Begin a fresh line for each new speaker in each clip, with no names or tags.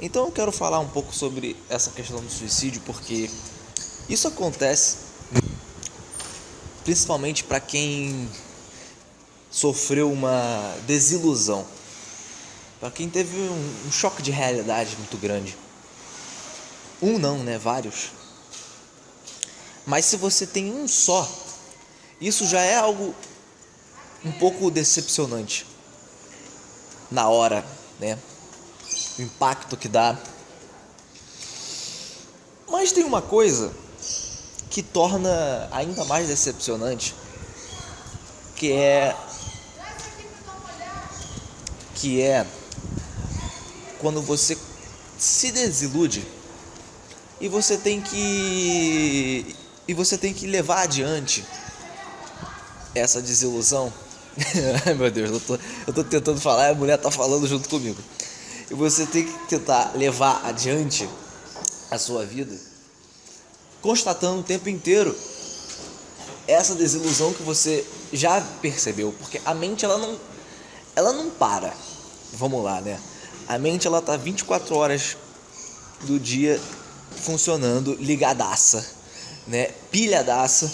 Então eu quero falar um pouco sobre essa questão do suicídio, porque isso acontece principalmente para quem sofreu uma desilusão, para quem teve um choque de realidade muito grande. Um não, né? Vários. Mas se você tem um só, isso já é algo um pouco decepcionante na hora, né? O impacto que dá. Mas tem uma coisa que torna ainda mais decepcionante, que é quando você se desilude e você tem que levar adiante essa desilusão. Ai meu Deus, eu tô tentando falar e a mulher tá falando junto comigo. E você tem que tentar levar adiante a sua vida, constatando o tempo inteiro essa desilusão que você já percebeu, porque a mente ela não para. Vamos lá, né? A mente ela tá 24 horas do dia funcionando, ligadaça, né? Pilhadaça,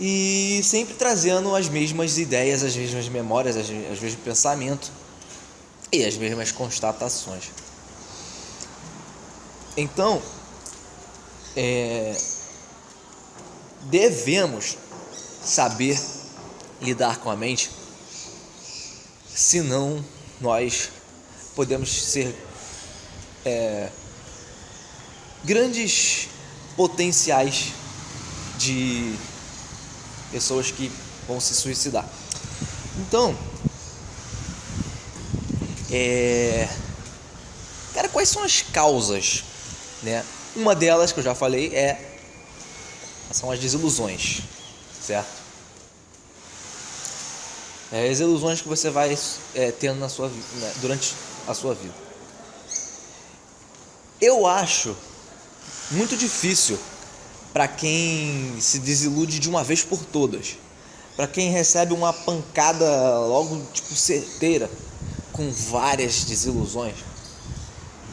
e sempre trazendo as mesmas ideias, as mesmas memórias, os mesmos pensamentos e as mesmas constatações. Então, devemos saber lidar com a mente, senão nós podemos ser grandes potenciais de pessoas que vão se suicidar. Então, cara, quais são as causas, né? Uma delas que eu já falei são as desilusões, certo? As ilusões que você vai tendo na sua vida, durante a sua vida. Eu acho muito difícil para quem se desilude de uma vez por todas, para quem recebe uma pancada logo certeira, com várias desilusões,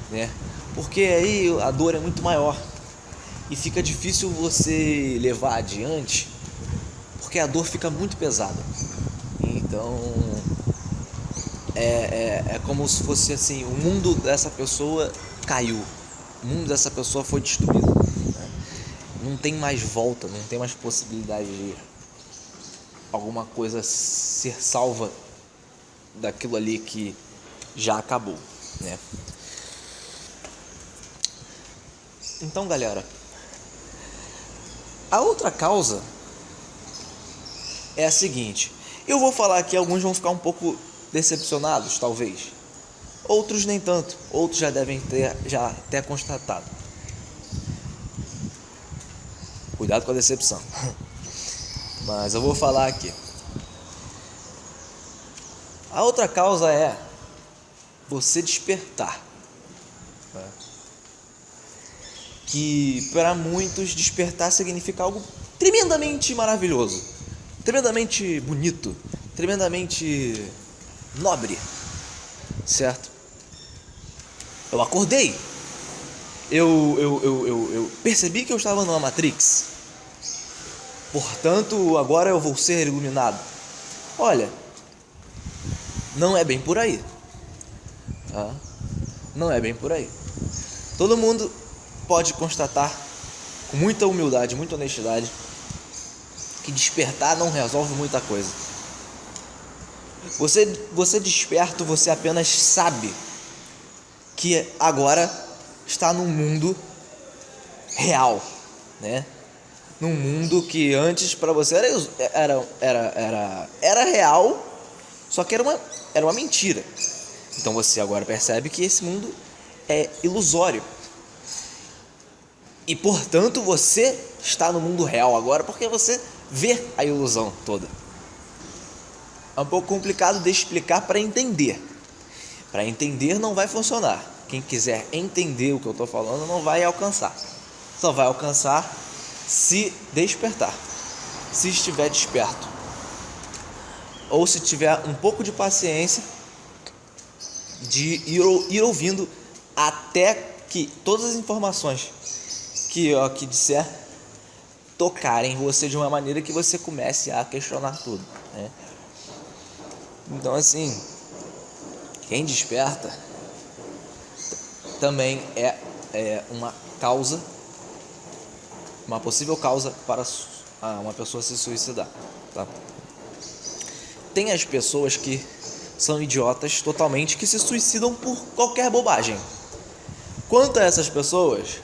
né? Porque aí a dor é muito maior e fica difícil você levar adiante, porque a dor fica muito pesada. Então é como se fosse assim, o mundo dessa pessoa caiu, o mundo dessa pessoa foi destruído, né? Não tem mais volta, não tem mais possibilidade de alguma coisa ser salva daquilo ali que já acabou, né? Então, galera, a outra causa é a seguinte. Eu vou falar aqui, alguns vão ficar um pouco decepcionados, talvez. Outros nem tanto. Outros já devem ter constatado. Cuidado com a decepção. Mas eu vou falar aqui. A outra causa é você despertar. Que para muitos despertar significa algo tremendamente maravilhoso, tremendamente bonito, tremendamente nobre, certo? Eu acordei, eu percebi que eu estava numa Matrix, portanto agora eu vou ser iluminado. Olha, não é bem por aí, tá? Não é bem por aí. Todo mundo pode constatar com muita humildade, muita honestidade, que despertar não resolve muita coisa. Você desperto, você apenas sabe que agora está num mundo real, né? Num mundo que antes para você era real, só que era uma mentira. Então você agora percebe que esse mundo é ilusório. E portanto você está no mundo real agora porque você vê a ilusão toda. É um pouco complicado de explicar para entender. Para entender não vai funcionar. Quem quiser entender o que eu estou falando não vai alcançar. Só vai alcançar se despertar, se estiver desperto. Ou se tiver um pouco de paciência de ir ouvindo até que todas as informações que eu aqui disser tocarem você de uma maneira que você comece a questionar tudo, né? Então, assim, quem desperta também é uma causa, uma possível causa para uma pessoa se suicidar, tá? Tem as pessoas que são idiotas totalmente, que se suicidam por qualquer bobagem. Quanto a essas pessoas,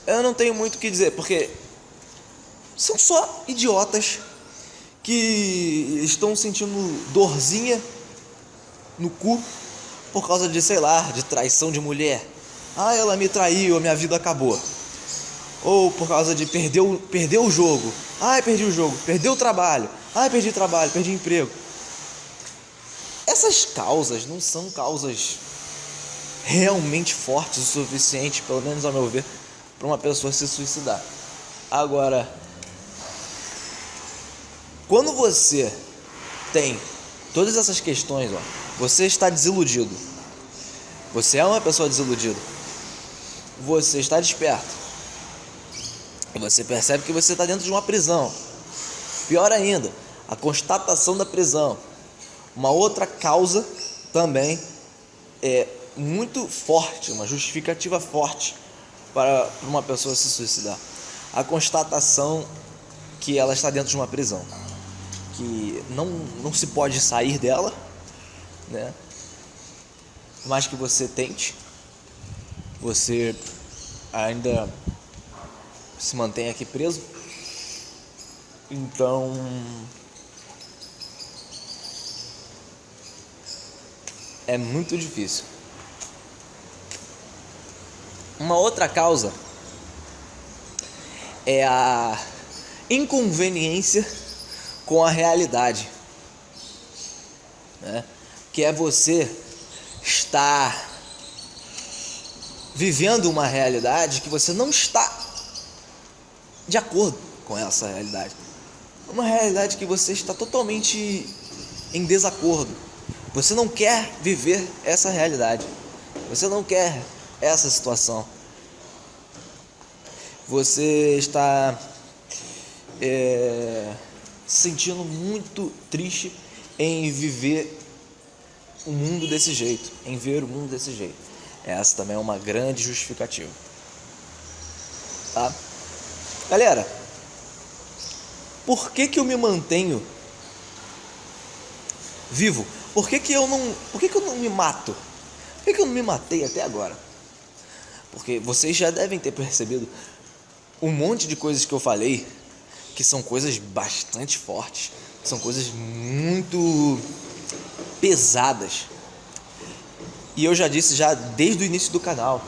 eu não tenho muito o que dizer, porque são só idiotas que estão sentindo dorzinha no cu por causa de, sei lá, de traição de mulher. Ah, ela me traiu, a minha vida acabou. Ou por causa de perder o jogo. Ai, perdi o jogo, perdeu o trabalho. Ai, perdi trabalho, perdi emprego. Essas causas não são causas realmente fortes o suficiente, pelo menos ao meu ver, para uma pessoa se suicidar. Agora, quando você tem todas essas questões, você está desiludido, você é uma pessoa desiludida, você está desperto e você percebe que você está dentro de uma prisão. Pior ainda, a constatação da prisão. Uma outra causa também é muito forte, uma justificativa forte para uma pessoa se suicidar. A constatação que ela está dentro de uma prisão, que não se pode sair dela, né? Por mais que você tente, você ainda se mantém aqui preso. Então, é muito difícil. Uma outra causa é a inconveniência com a realidade, né? Que é você estar vivendo uma realidade que você não está de acordo com essa realidade. Uma realidade que você está totalmente em desacordo. Você não quer viver essa realidade. Você não quer essa situação. Você está se sentindo muito triste em viver o mundo desse jeito, em ver o mundo desse jeito. Essa também é uma grande justificativa, tá? Galera, por que eu me mantenho vivo? Por que eu não me mato? Por que eu não me matei até agora? Porque vocês já devem ter percebido um monte de coisas que eu falei, que são coisas bastante fortes, são coisas muito pesadas. E eu já disse desde o início do canal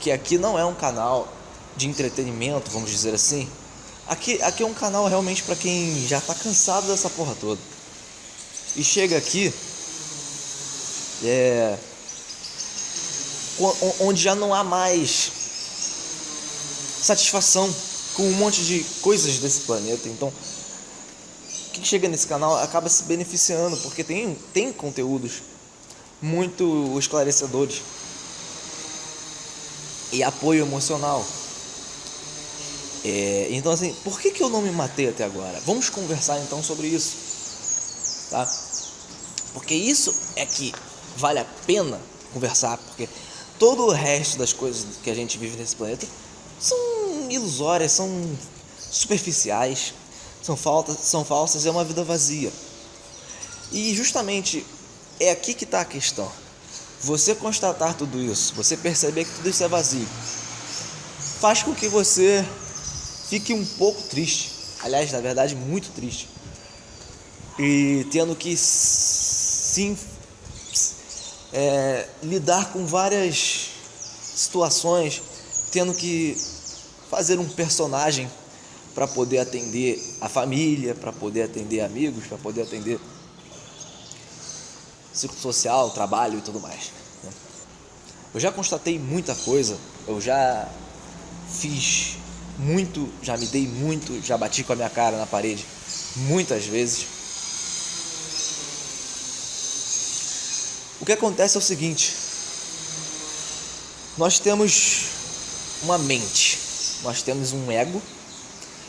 que aqui não é um canal de entretenimento, vamos dizer assim. Aqui é um canal realmente para quem já tá cansado dessa porra toda e chega aqui onde já não há mais satisfação com um monte de coisas desse planeta. Então, quem chega nesse canal acaba se beneficiando, porque tem conteúdos muito esclarecedores e apoio emocional. Então, assim, por que eu não me matei até agora? Vamos conversar então sobre isso, tá? Porque isso é que vale a pena conversar, porque todo o resto das coisas que a gente vive nesse planeta são ilusórias, são superficiais, são falsas, é uma vida vazia. E justamente é aqui que está a questão. Você constatar tudo isso, você perceber que tudo isso é vazio, faz com que você fique um pouco triste, aliás, na verdade, muito triste, e tendo que sim lidar com várias situações, tendo que fazer um personagem para poder atender a família, para poder atender amigos, para poder atender ciclo social, trabalho e tudo mais, né? Eu já constatei muita coisa, eu já fiz muito, já me dei muito, já bati com a minha cara na parede muitas vezes, O que acontece é o seguinte: nós temos uma mente, nós temos um ego,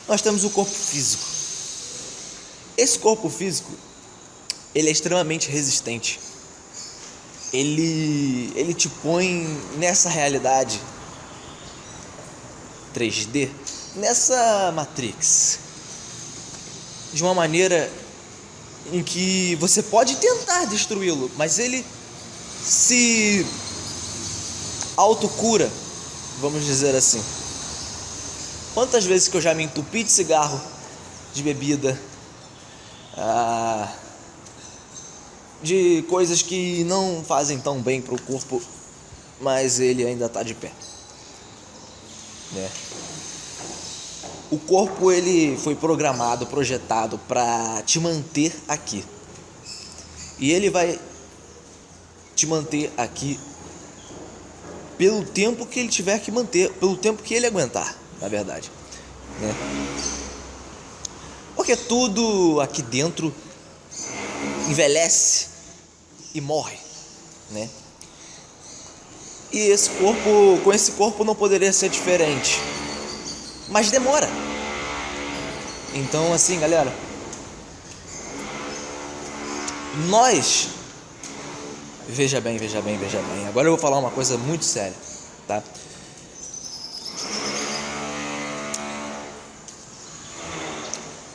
nós temos o corpo físico. Esse corpo físico, ele é extremamente resistente. Ele te põe nessa realidade 3D, nessa Matrix, de uma maneira em que você pode tentar destruí-lo, mas ele se autocura, vamos dizer assim. Quantas vezes que eu já me entupi de cigarro, de bebida, de coisas que não fazem tão bem para o corpo, mas ele ainda está de pé, né? O corpo, ele foi programado, projetado para te manter aqui, e ele vai te manter aqui pelo tempo que ele tiver que manter, pelo tempo que ele aguentar, na verdade, né? Porque tudo aqui dentro envelhece e morre, né? E esse corpo, com esse corpo não poderia ser diferente, mas demora. Então, assim, galera, nós, veja bem, agora eu vou falar uma coisa muito séria, tá?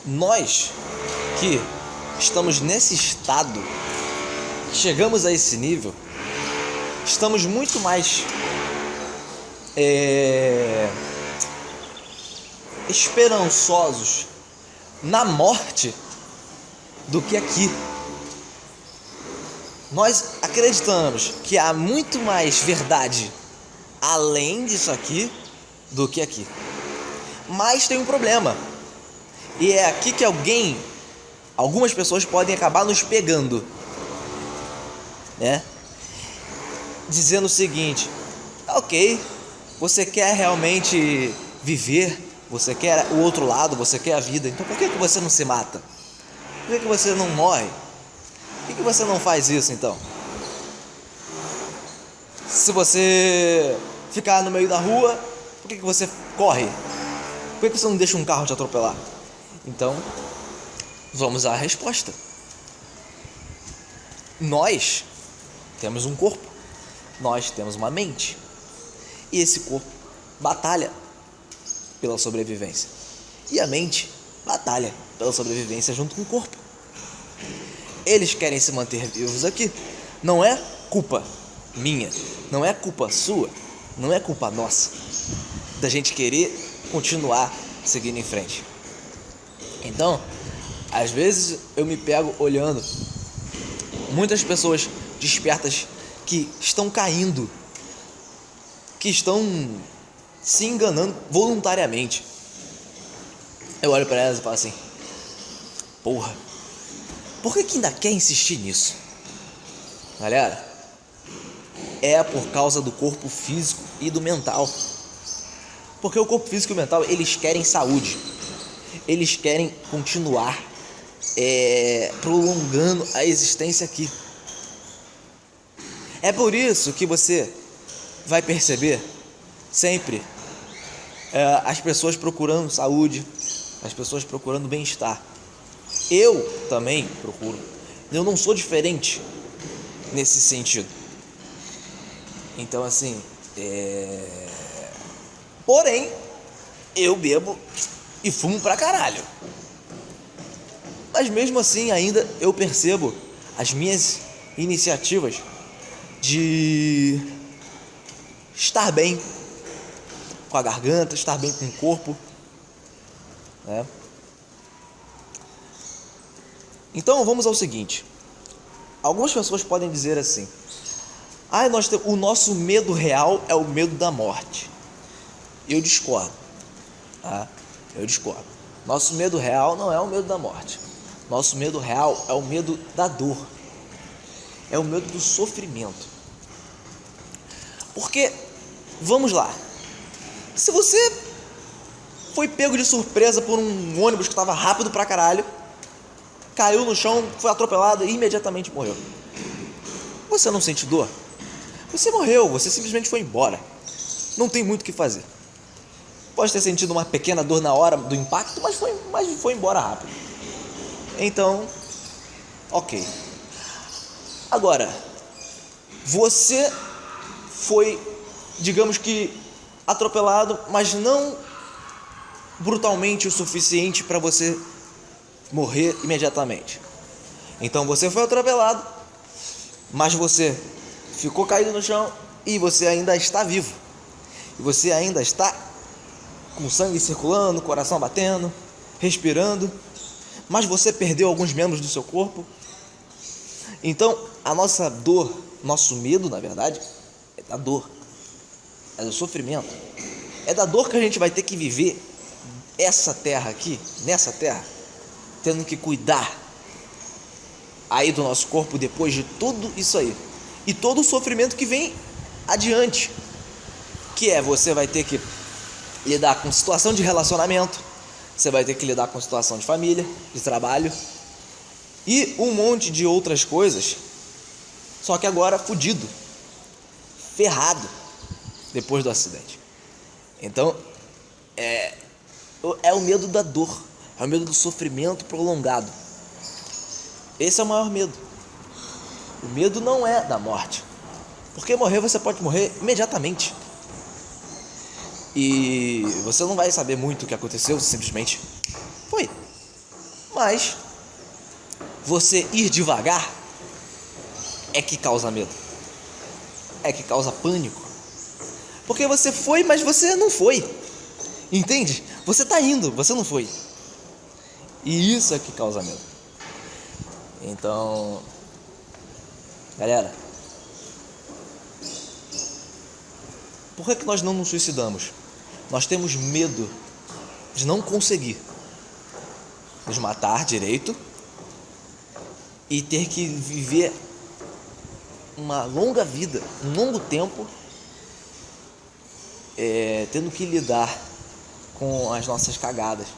Nós que estamos nesse estado, chegamos a esse nível, estamos muito mais esperançosos na morte do que aqui. Nós acreditamos que há muito mais verdade além disso aqui do que aqui. Mas tem um problema, e é aqui que algumas pessoas podem acabar nos pegando, né? Dizendo o seguinte: ok, você quer realmente viver, você quer o outro lado, você quer a vida, então por que você não se mata? Por que você não morre? Por que você não faz isso então? Se você ficar no meio da rua, por que você corre? Por que você não deixa um carro te atropelar? Então, vamos à resposta. Nós temos um corpo, nós temos uma mente, e esse corpo batalha pela sobrevivência, e a mente batalha pela sobrevivência junto com o corpo. Eles querem se manter vivos aqui. Não é culpa minha, não é culpa sua, não é culpa nossa da gente querer continuar seguindo em frente. Então, às vezes eu me pego olhando muitas pessoas despertas que estão caindo, que estão se enganando voluntariamente. Eu olho para elas e falo assim: porra, por que ainda quer insistir nisso? Galera, é por causa do corpo físico e do mental. Porque o corpo físico e o mental, eles querem saúde, eles querem continuar prolongando a existência aqui. É por isso que você vai perceber sempre as pessoas procurando saúde, as pessoas procurando bem-estar. Eu também procuro. Eu não sou diferente nesse sentido. Então, assim, porém, eu bebo e fumo pra caralho. Mas mesmo assim, ainda eu percebo as minhas iniciativas de estar bem com a garganta, estar bem com o corpo, né? Então vamos ao seguinte: algumas pessoas podem dizer assim: o nosso medo real é o medo da morte. Eu discordo, tá? Eu discordo. Nosso medo real não é o medo da morte. Nosso medo real é o medo da dor, é o medo do sofrimento. Porque, vamos lá, se você foi pego de surpresa por um ônibus que estava rápido pra caralho, caiu no chão, foi atropelado e imediatamente morreu, você não sente dor, você morreu, você simplesmente foi embora. Não tem muito o que fazer. Pode ter sentido uma pequena dor na hora do impacto, mas foi embora rápido. Então, ok. Agora, você foi, digamos que, atropelado, mas não brutalmente o suficiente para você morrer imediatamente. Então você foi atropelado, mas você ficou caído no chão e você ainda está vivo. E você ainda está com sangue circulando, coração batendo, respirando, mas você perdeu alguns membros do seu corpo. Então a nossa dor, nosso medo, na verdade, é da dor, é do sofrimento, é da dor que a gente vai ter que viver essa terra aqui, nessa terra, tendo que cuidar aí do nosso corpo depois de tudo isso aí e todo o sofrimento que vem adiante, que é você vai ter que lidar com situação de relacionamento, você vai ter que lidar com situação de família, de trabalho e um monte de outras coisas, só que agora fudido, ferrado depois do acidente. Então é o medo da dor, é o medo do sofrimento prolongado. Esse é o maior medo. O medo não é da morte, porque morrer você pode morrer imediatamente e você não vai saber muito o que aconteceu, simplesmente foi. Mas você ir devagar é que causa medo, é que causa pânico, porque você foi, mas você não foi, entende? Você tá indo, você não foi, e isso é que causa medo. Então, galera, por que nós não nos suicidamos? Nós temos medo de não conseguir nos matar direito e ter que viver uma longa vida, um longo tempo, tendo que lidar com as nossas cagadas,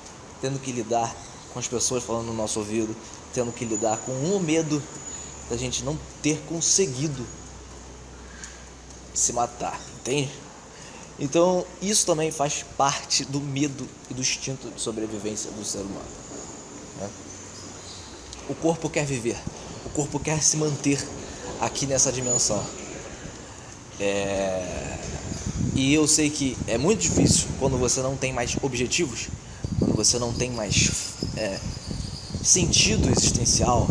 tendo que lidar com as pessoas falando no nosso ouvido, tendo que lidar com o medo da gente não ter conseguido se matar, entende? Então isso também faz parte do medo e do instinto de sobrevivência do ser humano, né? O corpo quer viver, o corpo quer se manter aqui nessa dimensão. E eu sei que é muito difícil quando você não tem mais objetivos, quando você não tem mais sentido existencial,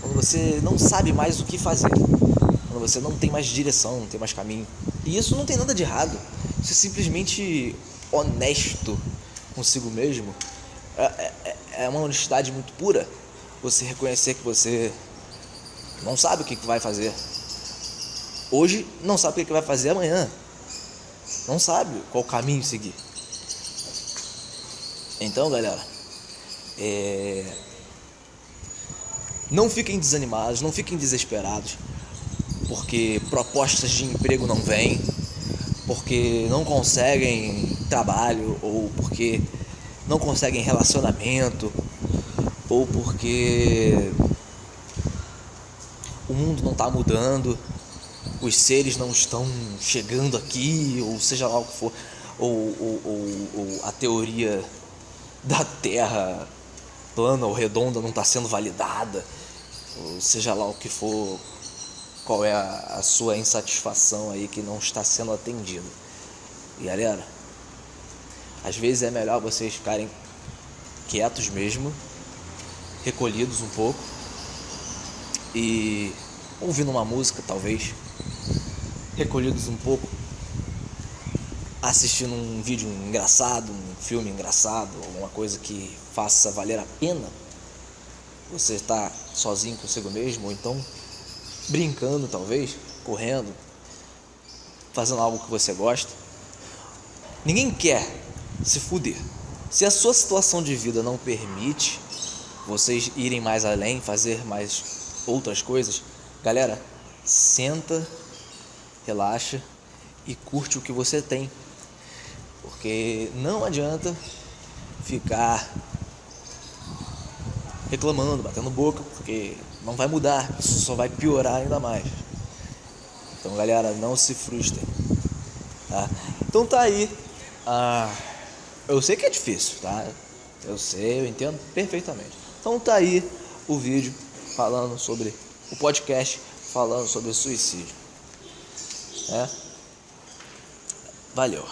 quando você não sabe mais o que fazer, quando você não tem mais direção, não tem mais caminho. E isso não tem nada de errado, isso é simplesmente honesto consigo mesmo. É uma honestidade muito pura você reconhecer que você não sabe o que vai fazer hoje, não sabe o que vai fazer amanhã, não sabe qual caminho seguir. Então, galera, não fiquem desanimados, não fiquem desesperados porque propostas de emprego não vêm, porque não conseguem trabalho, ou porque não conseguem relacionamento, ou porque o mundo não está mudando, os seres não estão chegando aqui, ou seja lá o que for, ou a teoria da Terra plana ou redonda não está sendo validada, ou seja lá o que for, qual é a sua insatisfação aí que não está sendo atendida. E galera, às vezes é melhor vocês ficarem quietos mesmo, recolhidos um pouco e ouvindo uma música, talvez, recolhidos um pouco, assistindo um vídeo engraçado, um filme engraçado, alguma coisa que faça valer a pena você estar sozinho consigo mesmo, ou então brincando, talvez, correndo, fazendo algo que você gosta. Ninguém quer se fuder. Se a sua situação de vida não permite vocês irem mais além, fazer mais outras coisas, galera, senta, relaxa e curte o que você tem, porque não adianta ficar reclamando, batendo boca, porque não vai mudar, isso só vai piorar ainda mais. Então, galera, não se frustrem, tá? Então tá aí. Eu sei que é difícil, tá? Eu sei, eu entendo perfeitamente. Então tá aí o vídeo falando sobre o podcast, falando sobre suicídio. Valeu.